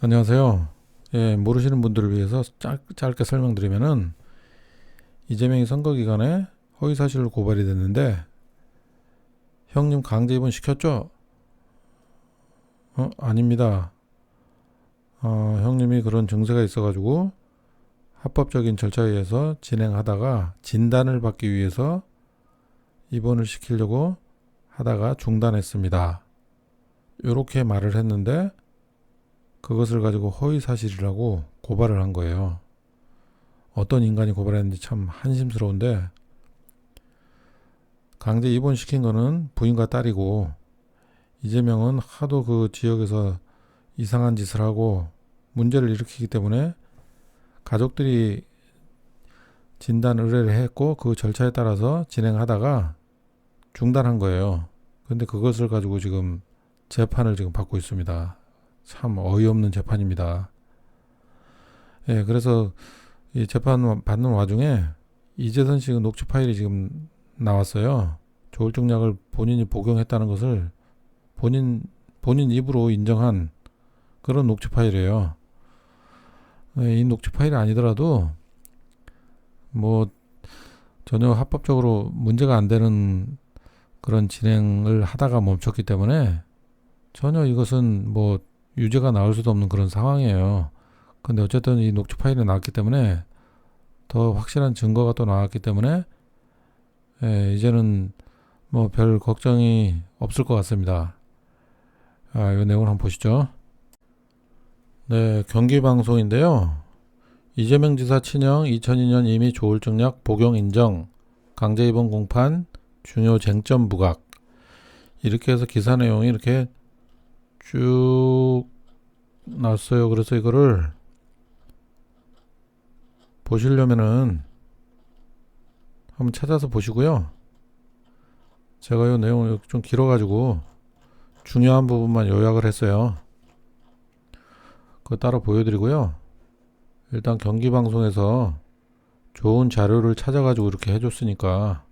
안녕하세요. 예, 모르시는 분들을 위해서 짧게 설명드리면은 이재명이 선거 기간에 허위사실로 고발이 됐는데 형님 강제 입원 시켰죠? 아닙니다. 형님이 그런 증세가 있어가지고 합법적인 절차에 의해서 진행하다가 진단을 받기 위해서 입원을 시키려고 하다가 중단했습니다. 요렇게 말을 했는데 그것을 가지고 허위사실이라고 고발을 한 거예요. 어떤 인간이 고발했는지 참 한심스러운데 강제 입원시킨 거는 부인과 딸이고 이재명은 하도 그 지역에서 이상한 짓을 하고 문제를 일으키기 때문에 가족들이 진단 의뢰를 했고 그 절차에 따라서 진행하다가 중단한 거예요. 근데 그것을 가지고 지금 재판을 지금 받고 있습니다. 참 어이없는 재판입니다. 예, 그래서 이 재판 받는 와중에 이재선 씨 녹취 파일이 지금 나왔어요. 조울증 약을 본인이 복용했다는 것을 본인 입으로 인정한 그런 녹취 파일이에요. 이 녹취 파일이 아니더라도 뭐 전혀 합법적으로 문제가 안 되는 그런 진행을 하다가 멈췄기 때문에 전혀 이것은 뭐 유죄가 나올 수도 없는 그런 상황이에요. 근데 어쨌든 이 녹취 파일이 나왔기 때문에 더 확실한 증거가 또 나왔기 때문에 이제는 뭐 별 걱정이 없을 것 같습니다. 이 내용을 한번 보시죠. 네, 경기 방송인데요. 이재명 지사 친형 2002년 이미 조울증약 복용 인정, 강제 입원 공판, 중요 쟁점 부각. 이렇게 해서 기사 내용이 이렇게 쭉 나왔어요. 그래서 이거를 보시려면은 한번 찾아서 보시고요. 제가 이 내용을 좀 길어가지고 중요한 부분만 요약을 했어요. 그거 따로 보여드리고요. 일단 경기방송에서 좋은 자료를 찾아가지고 이렇게 해줬으니까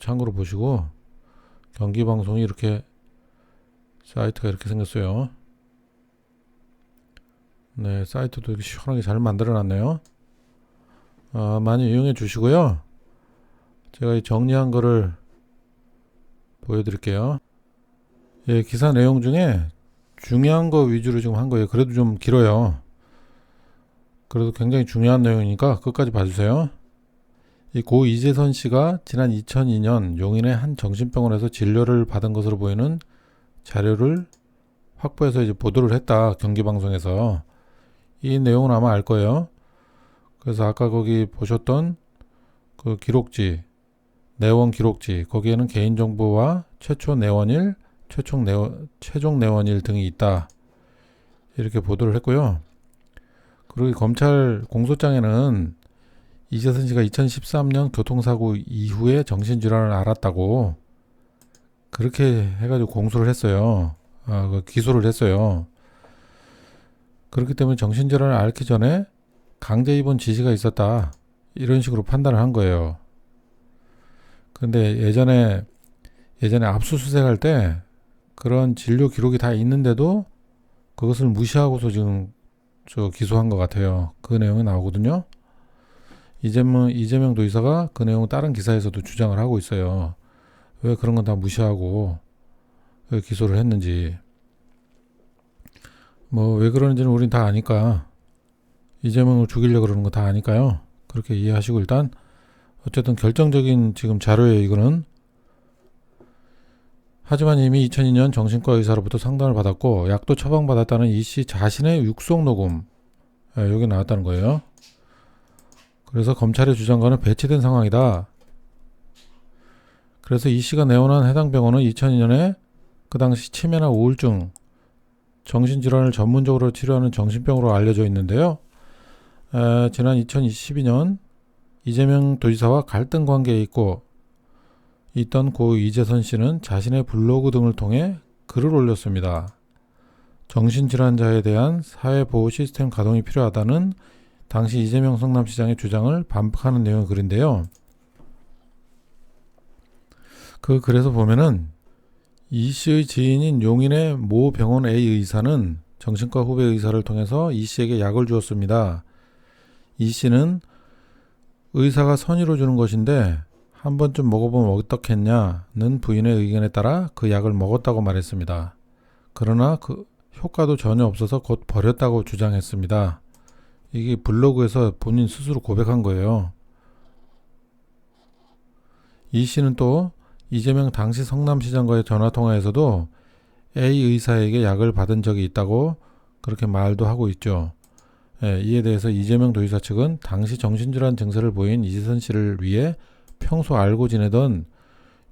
참고로 보시고, 경기방송이 이렇게 사이트가 이렇게 생겼어요. 네, 사이트도 이렇게 시원하게 잘 만들어놨네요. 많이 이용해 주시고요. 제가 이 정리한 거를 보여드릴게요. 예, 기사 내용 중에 중요한 거 위주로 지금 한 거예요. 그래도 좀 길어요. 그래도 굉장히 중요한 내용이니까 끝까지 봐주세요. 이 고 이재선 씨가 지난 2002년 용인의 한 정신병원에서 진료를 받은 것으로 보이는 자료를 확보해서 이제 보도를 했다. 경기방송에서. 이 내용은 아마 알 거예요. 그래서 아까 거기 보셨던 그 기록지, 내원 기록지, 거기에는 개인정보와 최초 내원일, 최종 내원일 등이 있다. 이렇게 보도를 했고요. 그리고 검찰 공소장에는 이재선 씨가 2013년 교통사고 이후에 정신질환을 앓았다고 그렇게 해가지고 공소를 했어요. 기소를 했어요. 그렇기 때문에 정신질환을 앓기 전에 강제 입원 지시가 있었다. 이런 식으로 판단을 한 거예요. 근데 예전에 압수수색할 때 그런 진료 기록이 다 있는데도 그것을 무시하고서 지금 기소한 것 같아요. 그 내용이 나오거든요. 이재명 도지사가 그 내용을 다른 기사에서도 주장을 하고 있어요. 왜 그런 건 다 무시하고 왜 기소를 했는지. 뭐 왜 그러는지는 우린 다 아니까. 이재명을 죽이려고 그러는 거 다 아니까요. 그렇게 이해하시고 일단 어쨌든 결정적인 지금 자료예요. 이거는. 하지만 이미 2002년 정신과 의사로부터 상담을 받았고 약도 처방받았다는 이 씨 자신의 육성 녹음 여기 나왔다는 거예요. 그래서 검찰의 주장과는 배치된 상황이다. 그래서 이 씨가 내원한 해당 병원은 2002년에 그 당시 치매나 우울증, 정신질환을 전문적으로 치료하는 정신병으로 알려져 있는데요. 지난 2012년 이재명 도지사와 갈등 관계에 있던 고 이재선 씨는 자신의 블로그 등을 통해 글을 올렸습니다. 정신질환자에 대한 사회보호 시스템 가동이 필요하다는 당시 이재명 성남시장의 주장을 반박하는 내용의 글인데요. 그래서 보면은 이 씨의 지인인 용인의 모 병원 A 의사는 정신과 후배 의사를 통해서 이 씨에게 약을 주었습니다. 이 씨는 의사가 선의로 주는 것인데 한 번쯤 먹어보면 어떻겠냐는 부인의 의견에 따라 그 약을 먹었다고 말했습니다. 그러나 그 효과도 전혀 없어서 곧 버렸다고 주장했습니다. 이게 블로그에서 본인 스스로 고백한 거예요. 이 씨는 또 이재명 당시 성남시장과의 전화통화에서도 A 의사에게 약을 받은 적이 있다고 그렇게 말도 하고 있죠. 이에 대해서 이재명 도지사 측은 당시 정신질환 증세를 보인 이재선 씨를 위해 평소 알고 지내던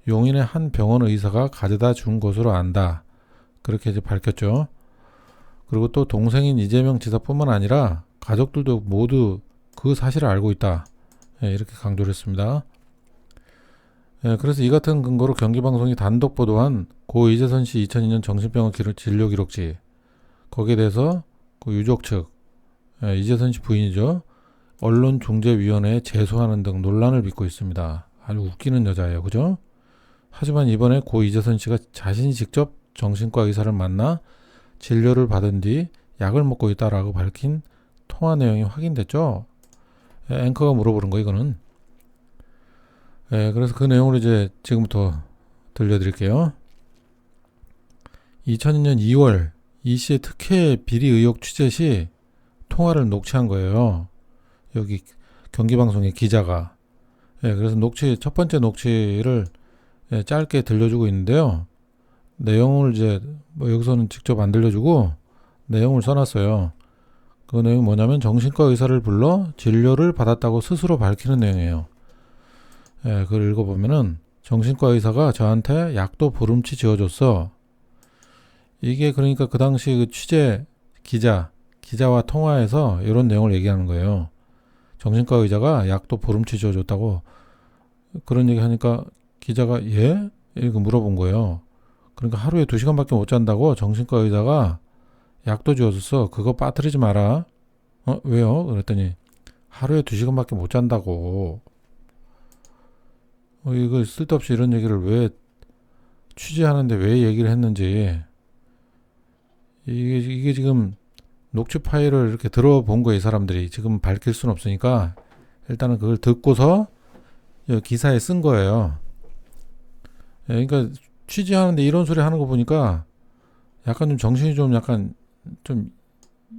용인의 한 병원 의사가 가져다 준 것으로 안다. 그렇게 이제 밝혔죠. 그리고 또 동생인 이재명 지사뿐만 아니라 가족들도 모두 그 사실을 알고 있다. 이렇게 강조를 했습니다. 그래서 이 같은 근거로 경기방송이 단독 보도한 고 이재선 씨 2002년 정신병원 진료 기록지, 거기에 대해서 그 유족 측, 이재선 씨 부인이죠, 언론중재위원회에 제소하는 등 논란을 빚고 있습니다. 아주 웃기는 여자예요, 그죠? 하지만 이번에 고 이재선 씨가 자신이 직접 정신과 의사를 만나 진료를 받은 뒤 약을 먹고 있다라고 밝힌 통화 내용이 확인됐죠. 앵커가 물어보는 거 이거는. 그래서 그 내용을 이제 지금부터 들려드릴게요. 2002년 2월 이 씨의 특혜 비리 의혹 취재 시 통화를 녹취한 거예요. 여기 경기방송의 기자가. 그래서 첫 번째 녹취를 짧게 들려주고 있는데요. 내용을 이제 여기서는 직접 안 들려주고 내용을 써놨어요. 그 내용이 뭐냐면 정신과 의사를 불러 진료를 받았다고 스스로 밝히는 내용이에요. 그걸 읽어보면은 정신과 의사가 저한테 약도 보름치 지어줬어. 이게 그러니까 그 당시 그 취재 기자와 통화해서 이런 내용을 얘기하는 거예요. 정신과 의사가 약도 보름치 지어줬다고 그런 얘기 하니까 기자가 예? 이렇게 물어본 거예요. 그러니까 하루에 2시간밖에 못 잔다고 정신과 의사가 약도 지어줬어. 그거 빠뜨리지 마라. 왜요? 그랬더니 하루에 2시간밖에 못 잔다고. 이거 쓸데없이 이런 얘기를 왜 취재하는데 왜 얘기를 했는지. 이게 지금 녹취 파일을 이렇게 들어본 거예요. 이 사람들이. 지금 밝힐 수는 없으니까 일단은 그걸 듣고서 기사에 쓴 거예요. 그러니까 취재하는데 이런 소리 하는 거 보니까 약간 좀 정신이 좀 약간 좀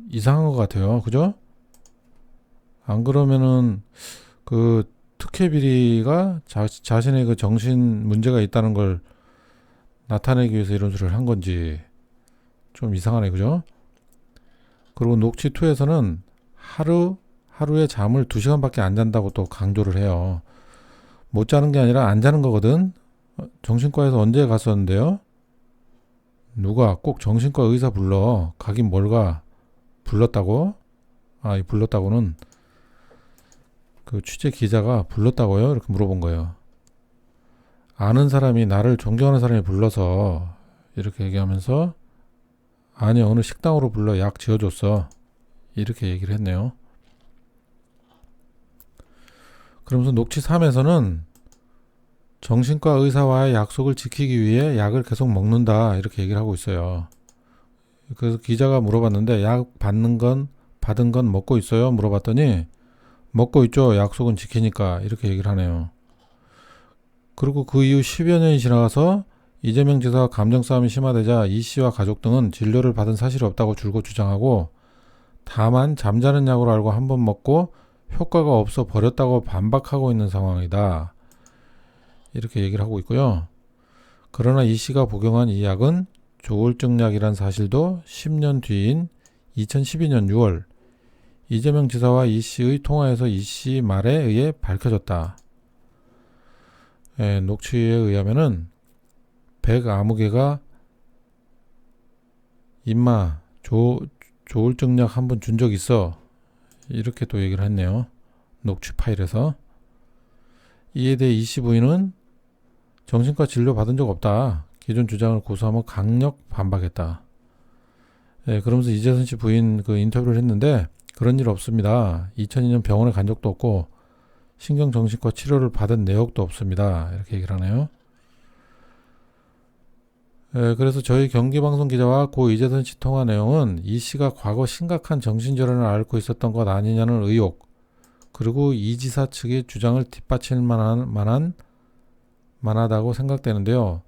이상한 것 같아요. 그죠? 안 그러면은 그 특혜 비리가 자신의 그 정신 문제가 있다는 걸 나타내기 위해서 이런 소리를 한 건지 좀 이상하네. 그죠? 그리고 녹취 2에서는 하루에 잠을 2시간밖에 안 잔다고 또 강조를 해요. 못 자는 게 아니라 안 자는 거거든. 정신과에서 언제 갔었는데요? 누가 꼭 정신과 의사 불러. 가긴 뭘 가. 불렀다고? 이 불렀다고는 그 취재 기자가 불렀다고요? 이렇게 물어본 거예요. 아는 사람이, 나를 존경하는 사람이 불러서 이렇게 얘기하면서 아니 어느 식당으로 불러 약 지어줬어. 이렇게 얘기를 했네요. 그러면서 녹취 3에서는 정신과 의사와의 약속을 지키기 위해 약을 계속 먹는다. 이렇게 얘기를 하고 있어요. 그래서 기자가 물어봤는데 약 받은 건 먹고 있어요? 물어봤더니 먹고 있죠. 약속은 지키니까. 이렇게 얘기를 하네요. 그리고 그 이후 10여 년이 지나가서 이재명 지사와 감정 싸움이 심화되자 이 씨와 가족 등은 진료를 받은 사실이 없다고 줄곧 주장하고 다만 잠자는 약으로 알고 한 번 먹고 효과가 없어 버렸다고 반박하고 있는 상황이다. 이렇게 얘기를 하고 있고요. 그러나 이 씨가 복용한 이 약은 조울증 약이란 사실도 10년 뒤인 2012년 6월 이재명 지사와 이 씨의 통화에서 이 씨 말에 의해 밝혀졌다. 녹취에 의하면은 백아무개가 임마 조울증 약 한 번 준 적 있어. 이렇게 또 얘기를 했네요. 녹취 파일에서. 이에 대해 이 씨 부인은 정신과 진료 받은 적 없다. 기존 주장을 고수하며 강력 반박했다. 그러면서 이재선 씨 부인 그 인터뷰를 했는데 그런 일 없습니다. 2002년 병원에 간 적도 없고 신경정신과 치료를 받은 내역도 없습니다. 이렇게 얘기를 하네요. 그래서 저희 경기방송 기자와 고 이재선 씨 통화 내용은 이 씨가 과거 심각한 정신질환을 앓고 있었던 것 아니냐는 의혹, 그리고 이 지사 측의 주장을 뒷받칠 만하다고 생각되는데요.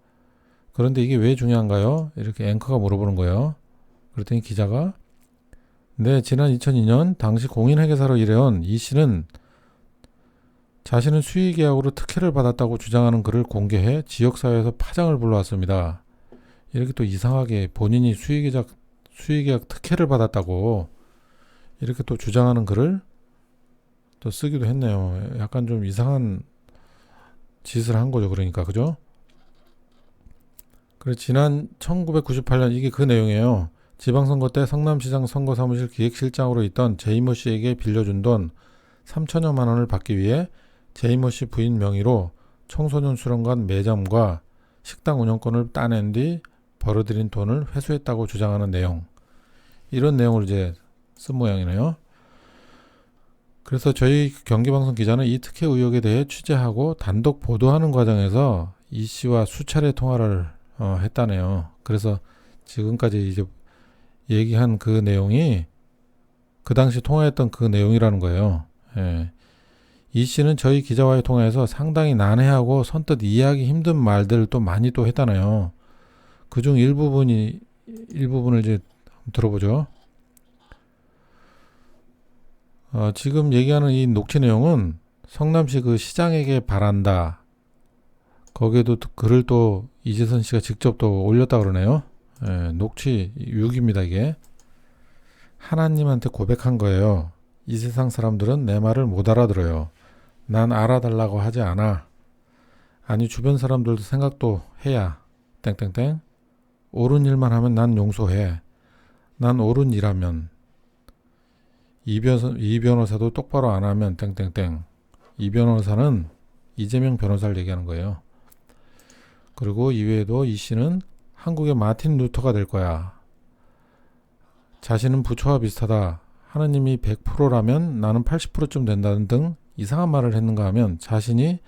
그런데 이게 왜 중요한가요? 이렇게 앵커가 물어보는 거예요. 그랬더니 기자가 네, 지난 2002년 당시 공인회계사로 일해온 이 씨는 자신은 수의계약으로 특혜를 받았다고 주장하는 글을 공개해 지역사회에서 파장을 불러왔습니다. 이렇게 또 이상하게 본인이 수의계약 특혜를 받았다고 이렇게 또 주장하는 글을 또 쓰기도 했네요. 약간 좀 이상한 짓을 한 거죠. 그러니까 그죠? 그래서 지난 1998년 이게 그 내용이에요. 지방선거 때 성남시장 선거사무실 기획실장으로 있던 제이모 씨에게 빌려준 돈 3천여만 원을 받기 위해 제이모 씨 부인 명의로 청소년 수련관 매점과 식당 운영권을 따낸 뒤 벌어들인 돈을 회수했다고 주장하는 내용. 이런 내용을 이제 쓴 모양이네요. 그래서 저희 경기방송 기자는 이 특혜 의혹에 대해 취재하고 단독 보도하는 과정에서 이 씨와 수차례 통화를 했다네요. 그래서 지금까지 이제 얘기한 그 내용이 그 당시 통화했던 그 내용이라는 거예요. 예. 이 씨는 저희 기자와의 통화에서 상당히 난해하고 선뜻 이해하기 힘든 말들을 또 많이 또 했다네요. 그중 일부분을 이제 들어보죠. 지금 얘기하는 이 녹취 내용은 성남시 그 시장에게 바란다. 거기에도 글을 또 이재선 씨가 직접 또 올렸다 그러네요. 예, 녹취 6입니다 이게. 하나님한테 고백한 거예요. 이 세상 사람들은 내 말을 못 알아들어요. 난 알아달라고 하지 않아. 아니 주변 사람들도 생각도 해야 땡땡땡. 옳은 일만 하면 난 용서해. 난 옳은 일하면. 이 변호사도 똑바로 안 하면 땡땡땡. 이 변호사는 이재명 변호사를 얘기하는 거예요. 그리고 이외에도 이 씨는 한국의 마틴 루터가 될 거야. 자신은 부처와 비슷하다. 하느님이 100%라면 나는 80%쯤 된다는 등 이상한 말을 했는가 하면 자신이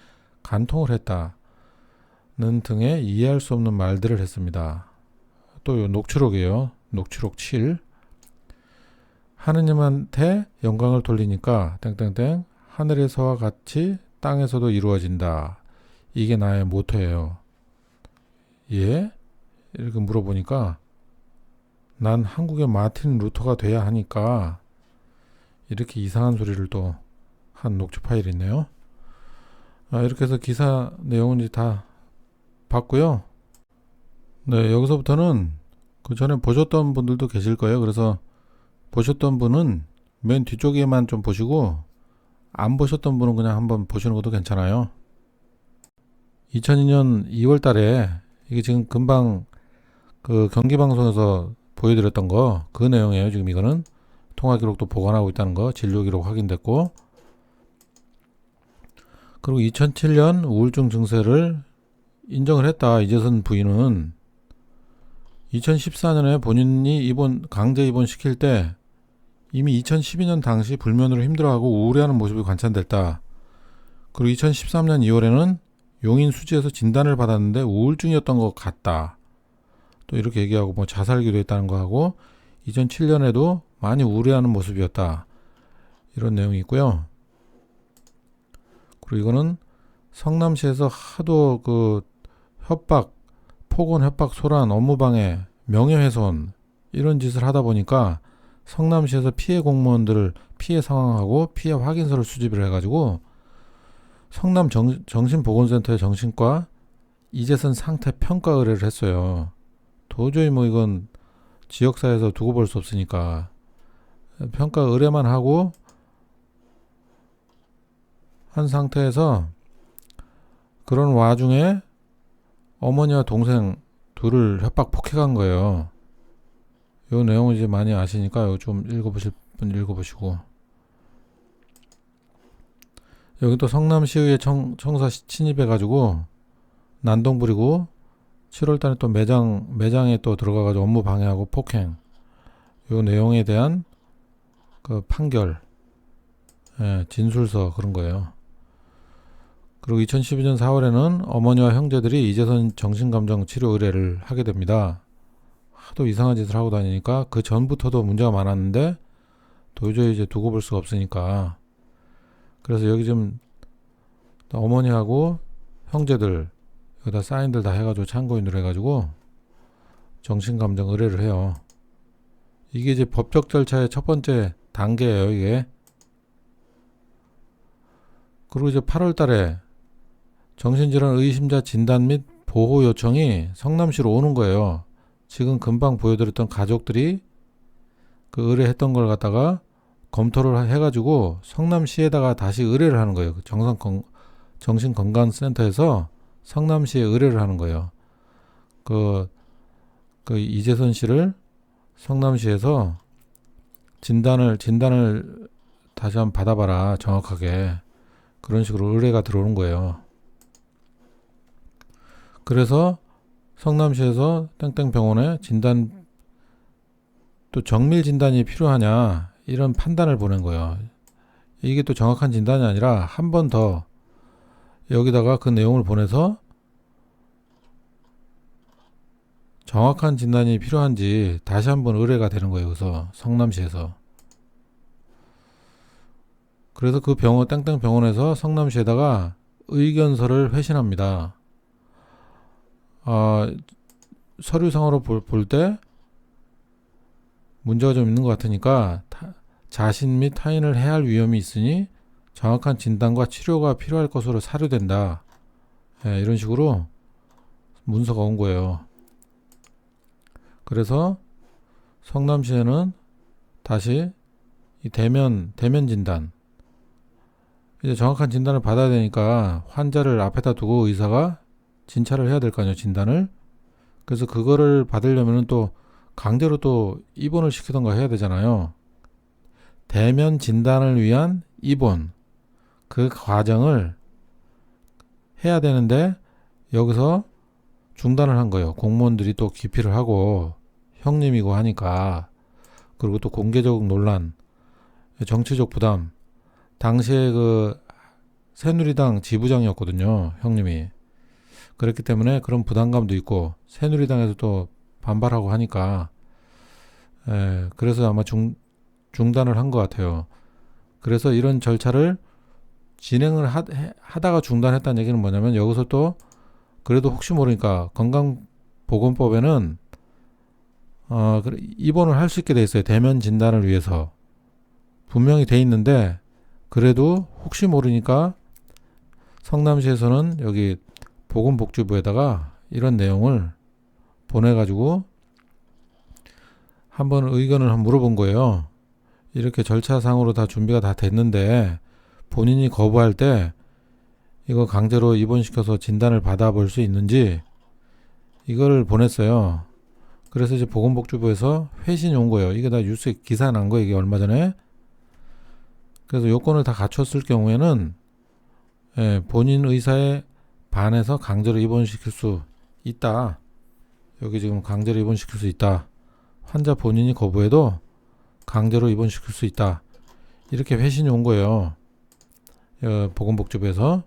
간통을 했다는 등의 이해할 수 없는 말들을 했습니다. 또 요 녹취록이에요. 녹취록 7. 하느님한테 영광을 돌리니까 땡땡땡 하늘에서와 같이 땅에서도 이루어진다. 이게 나의 모토예요. 예? 이렇게 물어보니까 난 한국의 마틴 루터가 돼야 하니까 이렇게 이상한 소리를 또 한 녹취 파일이 있네요. 이렇게 해서 기사 내용은 이제 다 봤고요. 네, 여기서부터는 그 전에 보셨던 분들도 계실 거예요. 그래서 보셨던 분은 맨 뒤쪽에만 좀 보시고 안 보셨던 분은 그냥 한번 보시는 것도 괜찮아요. 2002년 2월 달에 이게 지금 금방 그 경기방송에서 보여드렸던 거 그 내용이에요. 지금 이거는 통화 기록도 보관하고 있다는 거, 진료 기록 확인됐고, 그리고 2007년 우울증 증세를 인정을 했다. 이재선 부인은 2014년에 본인이 강제 입원 시킬 때 이미 2012년 당시 불면으로 힘들어하고 우울해하는 모습이 관찰됐다. 그리고 2013년 2월에는 용인 수지에서 진단을 받았는데 우울증이었던 것 같다. 또 이렇게 얘기하고 뭐 자살기도 했다는 거 하고 2007년에도 많이 우울해하는 모습이었다. 이런 내용이 있고요. 그리고 이거는 성남시에서 하도 그 협박, 폭언, 협박, 소란, 업무방해, 명예훼손 이런 짓을 하다 보니까 성남시에서 피해 공무원들을 피해 상황하고 피해 확인서를 수집을 해가지고 성남 정신보건센터의 정신과 이재선 상태 평가 의뢰를 했어요. 도저히 뭐 이건 지역사회에서 두고 볼 수 없으니까 평가 의뢰만 하고 한 상태에서 그런 와중에 어머니와 동생 둘을 협박 폭행한 거예요. 요 내용을 이제 많이 아시니까 요 좀 읽어보실 분 읽어보시고, 여기 또 성남시의회 청사 침입해가지고 난동 부리고 7월달에 또 매장에 또 들어가가지고 업무 방해하고 폭행, 요 내용에 대한 그 판결, 진술서 그런 거예요. 그리고 2012년 4월에는 어머니와 형제들이 이재선 정신감정 치료 의뢰를 하게 됩니다. 하도 이상한 짓을 하고 다니니까 그 전부터도 문제가 많았는데 도저히 이제 두고 볼 수가 없으니까, 그래서 여기 좀 어머니하고 형제들 여기다 사인들 다 해가지고 참고인으로 해가지고 정신감정 의뢰를 해요. 이게 이제 법적 절차의 첫 번째 단계예요, 이게. 그리고 이제 8월 달에 정신질환 의심자 진단 및 보호 요청이 성남시로 오는 거예요. 지금 금방 보여드렸던 가족들이 그 의뢰했던 걸 갖다가 검토를 해가지고 성남시에다가 다시 의뢰를 하는 거예요. 정신건강센터에서 성남시에 의뢰를 하는 거예요. 그 이재선 씨를 성남시에서 진단을 다시 한번 받아봐라, 정확하게. 그런 식으로 의뢰가 들어오는 거예요. 그래서 성남시에서 땡땡 병원에 진단, 또 정밀 진단이 필요하냐, 이런 판단을 보낸 거예요. 이게 또 정확한 진단이 아니라 한 번 더 여기다가 그 내용을 보내서 정확한 진단이 필요한지 다시 한번 의뢰가 되는 거예요. 그래서 성남시에서. 그래서 그 땡땡 병원에서 성남시에다가 의견서를 회신합니다. 서류상으로 볼 때 문제가 좀 있는 것 같으니까 자신 및 타인을 해할 위험이 있으니 정확한 진단과 치료가 필요할 것으로 사료된다. 이런 식으로 문서가 온 거예요. 그래서 성남시에는 다시 이 대면 진단, 이제 정확한 진단을 받아야 되니까 환자를 앞에다 두고 의사가 진찰을 해야 될 거 아니에요, 진단을. 그래서 그거를 받으려면 또 강제로 또 입원을 시키던가 해야 되잖아요. 대면 진단을 위한 입원, 그 과정을 해야 되는데 여기서 중단을 한 거예요. 공무원들이 또 기피를 하고 형님이고 하니까. 그리고 또 공개적 논란, 정치적 부담. 당시에 그 새누리당 지부장이었거든요, 형님이. 그렇기 때문에 그런 부담감도 있고 새누리당에서 또 반발하고 하니까, 그래서 아마 중단을 한 것 같아요. 그래서 이런 절차를 진행을 하다가 중단했다는 얘기는 뭐냐면, 여기서 또 그래도 혹시 모르니까 건강보건법에는 입원을 할 수 있게 돼 있어요. 대면 진단을 위해서 분명히 돼 있는데, 그래도 혹시 모르니까 성남시에서는 여기 보건복지부에다가 이런 내용을 보내가지고 한번 의견을 한번 물어본 거예요. 이렇게 절차상으로 다 준비가 다 됐는데 본인이 거부할 때 이거 강제로 입원시켜서 진단을 받아볼 수 있는지, 이거를 보냈어요. 그래서 이제 보건복지부에서 회신이 온 거예요. 이게 다 뉴스에 기사 난 거예요, 이게 얼마 전에. 그래서 요건을 다 갖췄을 경우에는 본인 의사에 반해서 강제로 입원시킬 수 있다. 여기 지금 강제로 입원시킬 수 있다. 환자 본인이 거부해도 강제로 입원시킬 수 있다. 이렇게 회신이 온 거예요, 보건복지부에서.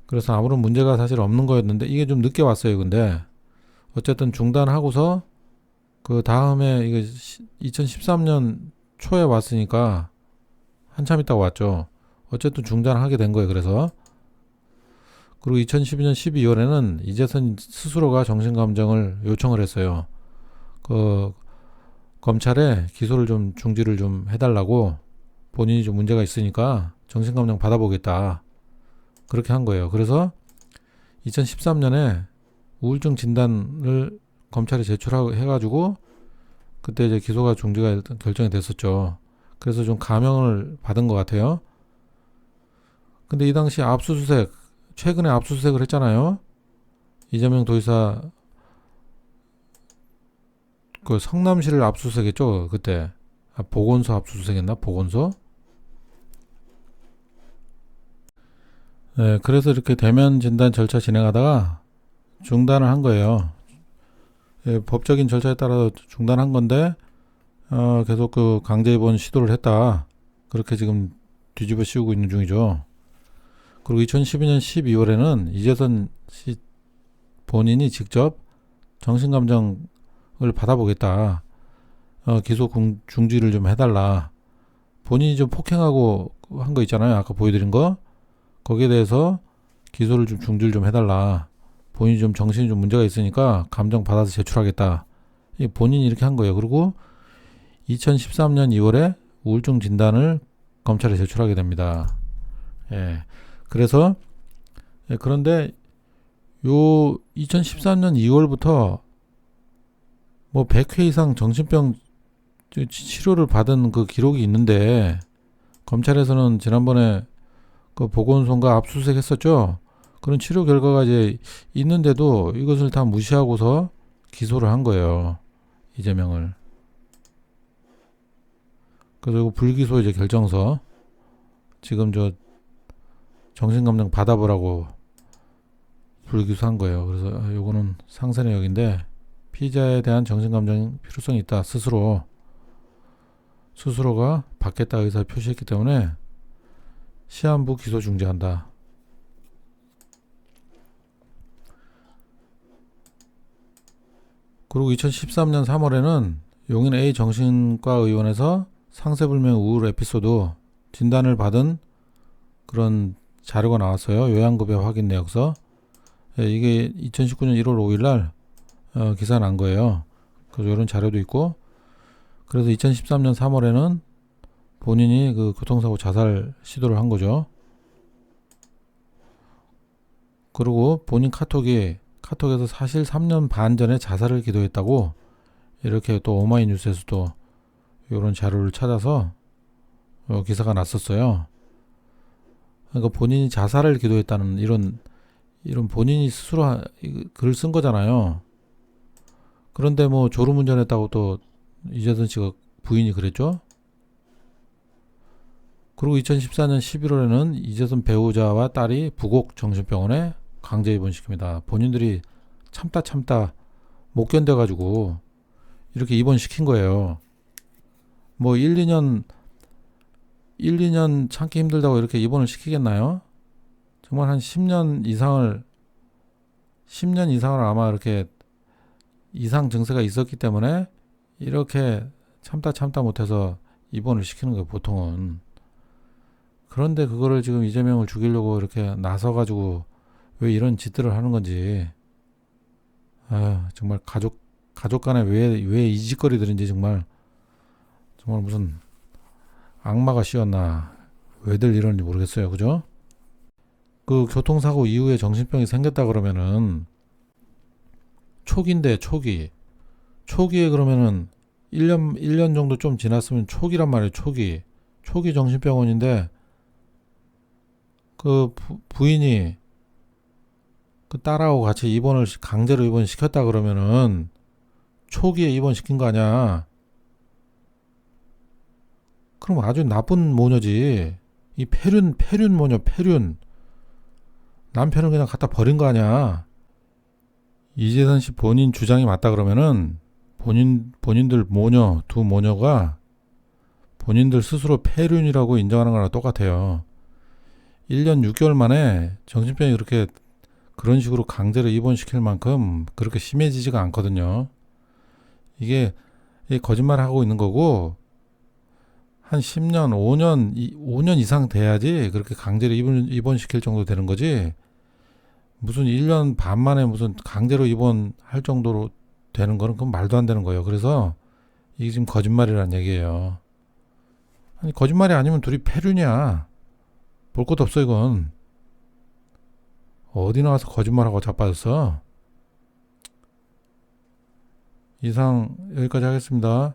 그래서 아무런 문제가 사실 없는 거였는데 이게 좀 늦게 왔어요. 근데 어쨌든 중단하고서 그 다음에 이게 2013년 초에 왔으니까 한참 있다가 왔죠. 어쨌든 중단하게 된 거예요. 그래서 그리고 2012년 12월에는 이재선 스스로가 정신감정을 요청을 했어요. 그 검찰에 기소를 좀 중지를 좀 해달라고, 본인이 좀 문제가 있으니까 정신감정 받아보겠다, 그렇게 한 거예요. 그래서 2013년에 우울증 진단을 검찰에 제출하고 해가지고 그때 이제 기소가 중지가 결정이 됐었죠. 그래서 좀 감형을 받은 것 같아요. 근데 이 당시 최근에 압수수색을 했잖아요. 이재명 도지사 그 성남시를 압수수색했죠, 그때. 보건소 압수수색했나? 보건소? 네, 그래서 이렇게 대면 진단 절차 진행하다가 중단을 한 거예요. 법적인 절차에 따라 중단한 건데 계속 그 강제 입원 시도를 했다, 그렇게 지금 뒤집어 씌우고 있는 중이죠. 그리고 2012년 12월에는 이재선 씨 본인이 직접 정신감정을 받아보겠다. 기소 중지를 좀 해달라. 본인이 좀 폭행하고 한 거 있잖아요. 아까 보여드린 거. 거기에 대해서 기소를 좀 중지를 좀 해달라. 본인이 좀 정신이 좀 문제가 있으니까 감정 받아서 제출하겠다. 본인이 이렇게 한 거예요. 그리고 2013년 2월에 우울증 진단을 검찰에 제출하게 됩니다. 예. 그래서 그런데 요 2013년 2월부터 뭐 100회 이상 정신병 치료를 받은 그 기록이 있는데 검찰에서는 지난번에 그 보건소가 압수수색 했었죠. 그런 치료 결과가 이제 있는데도 이것을 다 무시하고서 기소를 한 거예요. 이재명을. 그리고 불기소 이제 결정서 지금 저 정신감정 받아보라고 불기소한 거예요. 그래서 요거는 상세 내역인데 피의자에 대한 정신감정 필요성이 있다. 스스로가 받겠다 의사를 표시했기 때문에 시한부 기소 중지한다. 그리고 2013년 3월에는 용인 A 정신과 의원에서 상세불명 우울 에피소드 진단을 받은 그런 자료가 나왔어요. 요양급여 확인 내역서. 이게 2019년 1월 5일 날 기사 난 거예요. 그래서 이런 자료도 있고, 그래서 2013년 3월에는 본인이 그 교통사고 자살 시도를 한 거죠. 그리고 본인 카톡에서 사실 3년 반 전에 자살을 기도했다고 이렇게 또 오마이뉴스에서도 이런 자료를 찾아서 기사가 났었어요. 그러니까 본인이 자살을 기도했다는 이런 본인이 스스로 글을 쓴 거잖아요. 그런데 뭐 졸음운전했다고 또 이재선 씨가 부인이 그랬죠. 그리고 2014년 11월에는 이재선 배우자와 딸이 부곡 정신병원에 강제 입원시킵니다. 본인들이 참다 못 견뎌가지고 이렇게 입원시킨 거예요. 뭐 1, 2년 참기 힘들다고 이렇게 입원을 시키겠나요? 정말 한 10년 이상을 아마 이렇게 이상 증세가 있었기 때문에 이렇게 참다 못해서 입원을 시키는 거예요, 보통은. 그런데 그거를 지금 이재명을 죽이려고 이렇게 나서가지고 왜 이런 짓들을 하는 건지, 정말 가족 간에 왜 이 짓거리들인지 정말 무슨 악마가 씌웠나, 왜들 이러는지 모르겠어요, 그죠? 그 교통사고 이후에 정신병이 생겼다 그러면은 초기인데 초기에 그러면은 1년 정도 좀 지났으면 초기란 말이에요. 초기 정신병원인데 그 부인이 그 딸하고 같이 강제로 입원시켰다 그러면은 초기에 입원시킨 거 아니야. 그럼 아주 나쁜 모녀지. 이 폐륜 모녀. 남편을 그냥 갖다 버린 거 아니야. 이재선 씨 본인 주장이 맞다 그러면은 본인들 모녀, 두 모녀가 본인들 스스로 폐륜이라고 인정하는 거랑 똑같아요. 1년 6개월 만에 정신병이 그런 식으로 강제로 입원시킬 만큼 그렇게 심해지지가 않거든요. 이게 거짓말하고 있는 거고, 한 10년, 5년 이상 돼야지 그렇게 강제로 입원시킬 정도 되는 거지. 무슨 1년 반 만에 무슨 강제로 입원할 정도로 되는 거는 그건 말도 안 되는 거예요. 그래서 이게 지금 거짓말이라는 얘기예요. 아니, 거짓말이 아니면 둘이 폐륜이야. 볼 것도 없어, 이건. 어디 나와서 거짓말하고 자빠졌어? 이상 여기까지 하겠습니다.